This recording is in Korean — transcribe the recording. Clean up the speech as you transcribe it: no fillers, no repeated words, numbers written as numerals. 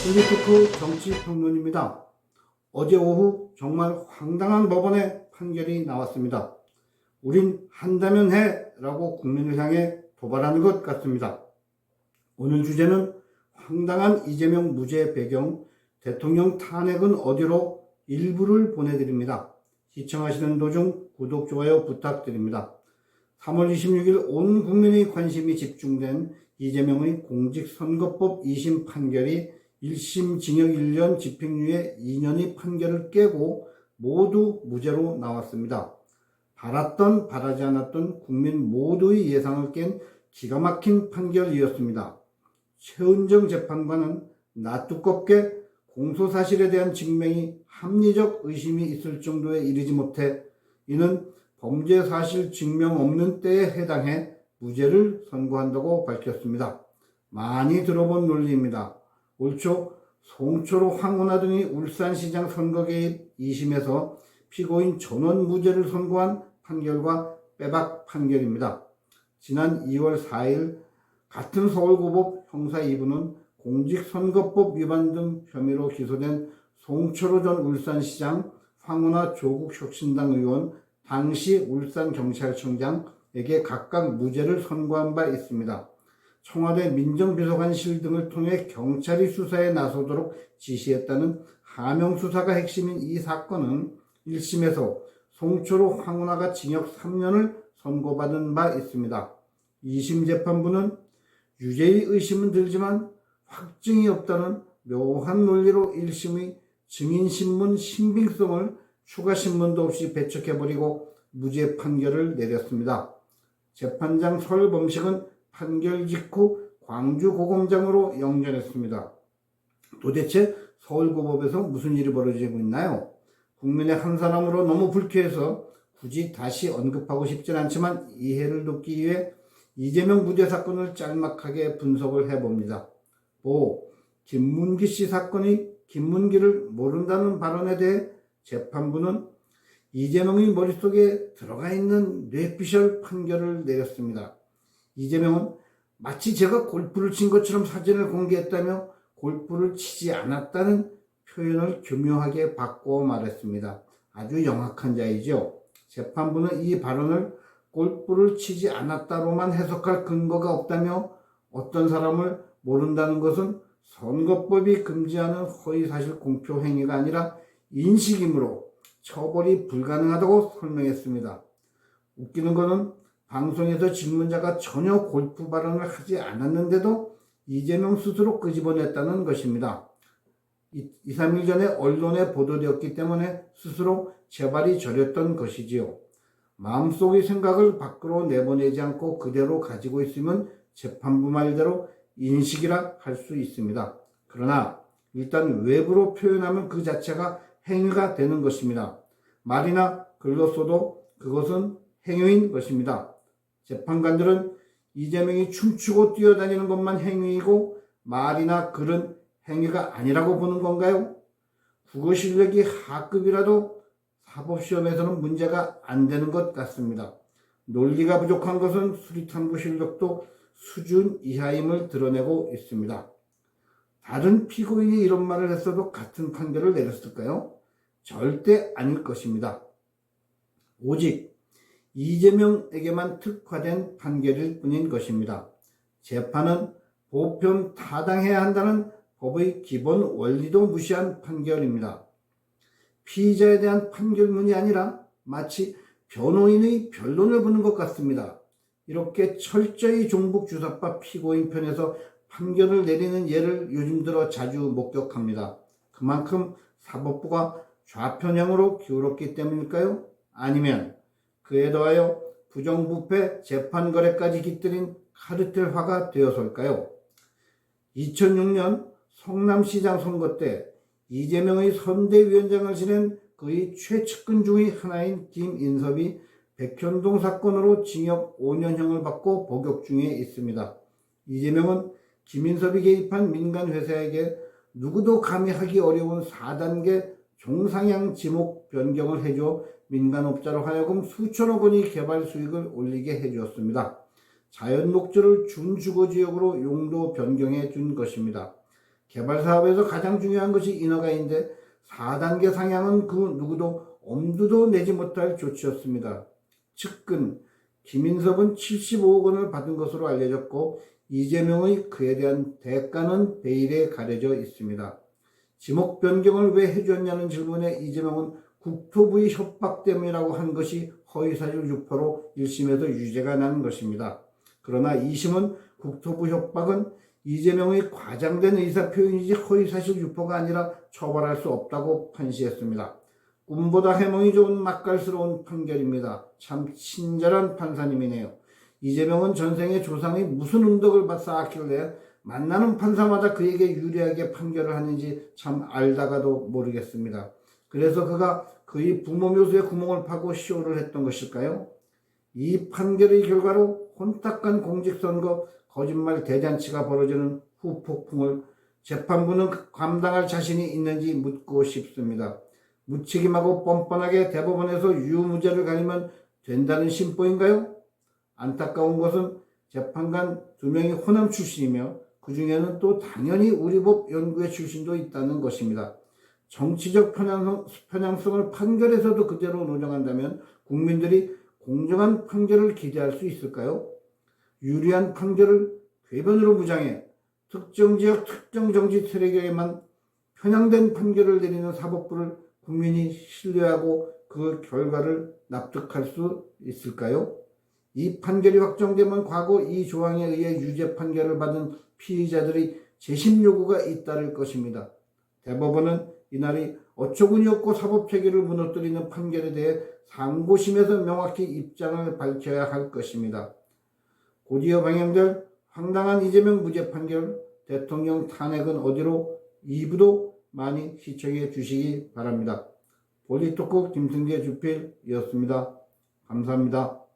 полит토크 정치평론입니다. 어제 오후 정말 황당한 법원의 판결이 나왔습니다. 우린 한다면 해 라고 국민을 향해 도발하는 것 같습니다. 오늘 주제는 황당한 이재명 무죄 배경, 대통령 탄핵은 어디로 일부를 보내드립니다. 시청하시는 도중 구독, 좋아요 부탁드립니다. 3월 26일 온 국민의 관심이 집중된 이재명의 공직선거법 2심 판결이 1심 징역 1년 집행유예 2년의 판결을 깨고 모두 무죄로 나왔습니다. 바랐던 바라지 않았던 국민 모두의 예상을 깬 기가 막힌 판결이었습니다. 최은정 재판관은 나 두껍게 공소사실에 대한 증명이 합리적 의심이 있을 정도에 이르지 못해 이는 범죄 사실 증명 없는 때에 해당해 무죄를 선고한다고 밝혔습니다. 많이 들어본 논리입니다. 올 초 송철호, 황운하 등이 울산시장 선거 개입 2심에서 피고인 전원 무죄를 선고한 판결과 빼박 판결입니다. 지난 2월 4일 같은 서울고법 형사 2부는 공직선거법 위반 등 혐의로 기소된 송철호 전 울산시장, 황운하 조국혁신당 의원, 당시 울산경찰청장에게 각각 무죄를 선고한 바 있습니다. 청와대 민정비서관실 등을 통해 경찰이 수사에 나서도록 지시했다는 하명수사가 핵심인 이 사건은 1심에서 송철호, 황운하가 징역 3년을 선고받은 바 있습니다. 2심 재판부는 유죄의 의심은 들지만 확증이 없다는 묘한 논리로 1심의 증인신문 신빙성을 추가 신문도 없이 배척해버리고 무죄 판결을 내렸습니다. 재판장 설범식은 판결 직후 광주고검장으로 영전했습니다. 도대체 서울고법에서 무슨 일이 벌어지고 있나요? 국민의 한 사람으로 너무 불쾌해서 굳이 다시 언급하고 싶진 않지만 이해를 돕기 위해 이재명 무죄 사건을 짤막하게 분석을 해봅니다. 김문기 씨 사건의 김문기를 모른다는 발언에 대해 재판부는 이재명의 머릿속에 들어가 있는 뇌피셜 판결을 내렸습니다. 이재명은 마치 제가 골프를 친 것처럼 사진을 공개했다며 골프를 치지 않았다는 표현을 교묘하게 바꿔 말했습니다. 아주 영악한 자이죠. 재판부는 이 발언을 골프를 치지 않았다로만 해석할 근거가 없다며 어떤 사람을 모른다는 것은 선거법이 금지하는 허위사실 공표 행위가 아니라 인식이므로 처벌이 불가능하다고 설명했습니다. 웃기는 것은 방송에서 질문자가 전혀 골프 발언을 하지 않았는데도 이재명 스스로 끄집어냈다는 것입니다. 2, 3일 전에 언론에 보도되었기 때문에 스스로 재발이 저렸던 것이지요. 마음속의 생각을 밖으로 내보내지 않고 그대로 가지고 있으면 재판부 말대로 인식이라 할 수 있습니다. 그러나 일단 외부로 표현하면 그 자체가 행위가 되는 것입니다. 말이나 글로 써도 그것은 행위인 것입니다. 재판관들은 이재명이 춤추고 뛰어다니는 것만 행위이고 말이나 글은 행위가 아니라고 보는 건가요? 국어 실력이 하급이라도 사법시험에서는 문제가 안 되는 것 같습니다. 논리가 부족한 것은 수리탐구 실력도 수준 이하임을 드러내고 있습니다. 다른 피고인이 이런 말을 했어도 같은 판결을 내렸을까요? 절대 아닐 것입니다. 오직 이재명에게만 특화된 판결일 뿐인 것입니다. 재판은 보편 타당해야 한다는 법의 기본 원리도 무시한 판결입니다. 피의자에 대한 판결문이 아니라 마치 변호인의 변론을 보는 것 같습니다. 이렇게 철저히 종북주사파 피고인 편에서 판결을 내리는 예를 요즘 들어 자주 목격합니다. 그만큼 사법부가 좌편향으로 기울었기 때문일까요? 아니면 그에 더하여 부정부패 재판거래까지 깃들인 카르텔화가 되어서일까요? 2006년 성남시장 선거 때 이재명의 선대위원장을 지낸 그의 최측근 중의 하나인 김인섭이 백현동 사건으로 징역 5년형을 받고 복역 중에 있습니다. 이재명은 김인섭이 개입한 민간회사에게 누구도 감히 하기 어려운 4단계 종상향 지목 변경을 해줘 민간업자로 하여금 수천억 원의 개발 수익을 올리게 해주었습니다. 자연 녹조를 준주거지역으로 용도 변경해 준 것입니다. 개발 사업에서 가장 중요한 것이 인허가인데 4단계 상향은 그 누구도 엄두도 내지 못할 조치였습니다. 측근 김인섭은 75억 원을 받은 것으로 알려졌고 이재명의 그에 대한 대가는 베일에 가려져 있습니다. 지목 변경을 왜 해주었냐는 질문에 이재명은 국토부의 협박 때문이라고 한 것이 허위사실 유포로 1심에서 유죄가 나는 것입니다. 그러나 2심은 국토부 협박은 이재명의 과장된 의사표현이지 허위사실 유포가 아니라 처벌할 수 없다고 판시했습니다. 꿈보다 해몽이 좋은 맛깔스러운 판결입니다. 참 친절한 판사님이네요. 이재명은 전생에 조상이 무슨 은덕을 쌓았길래 만나는 판사마다 그에게 유리하게 판결을 하는지 참 알다가도 모르겠습니다. 그래서 그가 그의 부모 묘수에 구멍을 파고 쇼를 했던 것일까요? 이 판결의 결과로 혼탁한 공직선거 거짓말 대잔치가 벌어지는 후폭풍을 재판부는 감당할 자신이 있는지 묻고 싶습니다. 무책임하고 뻔뻔하게 대법원에서 유무죄를 가리면 된다는 심보인가요? 안타까운 것은 재판관 2명이 호남 출신이며 그 중에는 또 당연히 우리 법 연구회 출신도 있다는 것입니다. 정치적 편향성을 판결에서도 그대로 노정한다면 국민들이 공정한 판결을 기대할 수 있을까요? 유리한 판결을 궤변으로 무장해 특정 지역 특정 정치 세력에게만 편향된 판결을 내리는 사법부를 국민이 신뢰하고 그 결과를 납득할 수 있을까요? 이 판결이 확정되면 과거 이 조항에 의해 유죄 판결을 받은 피의자들의 재심 요구가 잇따를 것입니다. 대법원은 이날이 어처구니 없고 사법체계를 무너뜨리는 판결에 대해 상고심에서 명확히 입장을 밝혀야 할 것입니다. 곧이어 방영될 황당한 이재명 무죄 판결, 대통령 탄핵은 어디로 2부도 많이 시청해 주시기 바랍니다. 폴리토크 김승재 주필이었습니다. 감사합니다.